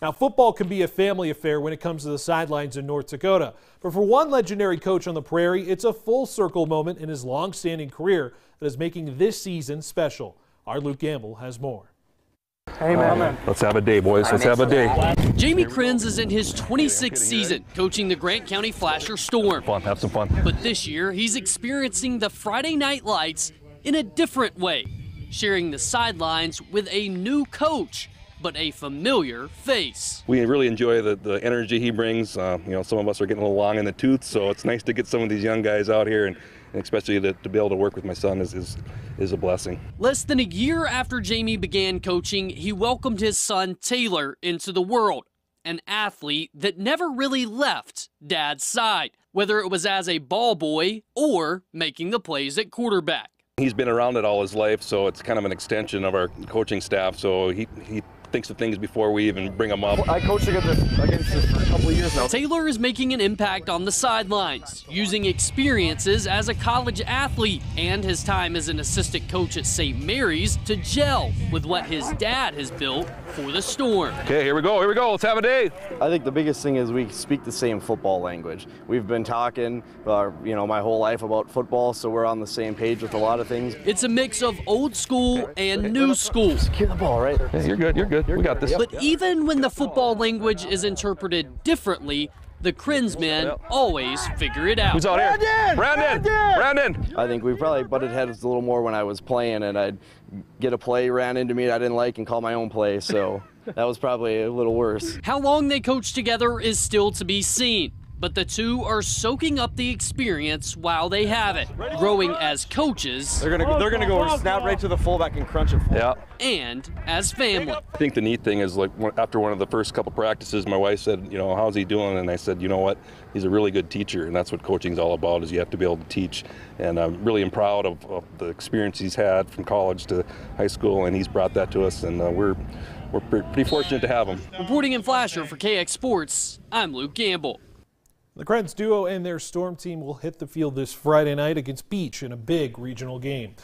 Now, football can be a family affair when it comes to the sidelines in North Dakota. But for one legendary coach on the Prairie, it's a full circle moment in his long-standing career that is making this season special. Our Luke Gamble has more. Amen. Let's have a day, boys. Let's have a day. Jamie Krenz is in his 26th season coaching the Grant County Flasher Storm. Have some fun. But this year, he's experiencing the Friday night lights in a different way, sharing the sidelines with a new coach, but a familiar face. We really enjoy the energy he brings. You know, some of us are getting a little long in the tooth, so it's nice to get some of these young guys out here, and especially to be able to work with my son is a blessing. Less than a year after Jamie began coaching, he welcomed his son Taylor into the world, an athlete that never really left Dad's side, whether it was as a ball boy or making the plays at quarterback. He's been around it all his life, so it's kind of an extension of our coaching staff, so he thinks of things before we even bring them up. I coached against this for a couple of years now. Taylor is making an impact on the sidelines, using experiences as a college athlete and his time as an assistant coach at St. Mary's to gel with what his dad has built for the Storm. Okay, here we go, let's have a day. I think the biggest thing is we speak the same football language. We've been talking, you know, my whole life about football, so we're on the same page with a lot of things. It's a mix of old school and new school. Secure the ball, right? Yeah, you're good. We got this. But even when the football language is interpreted differently, the Krenz men always figure it out. Who's out here? Brandon! I think we probably butted heads a little more when I was playing, and I'd get a play ran into me I didn't like and call my own play, so that was probably a little worse. How long they coach together is still to be seen, but the two are soaking up the experience while they have it, growing as coaches. They're gonna go snap right to the fullback and crunch it. Yeah. And as family. I think the neat thing is, like, after one of the first couple practices, my wife said, you know, how's he doing? And I said, you know what, he's a really good teacher, and that's what coaching is all about, is you have to be able to teach. And I'm really proud of the experience he's had from college to high school, and he's brought that to us, and we're pretty fortunate to have him. Reporting in Flasher for KX Sports, I'm Luke Gamble. The Krenz duo and their Storm team will hit the field this Friday night against Beach in a big regional game.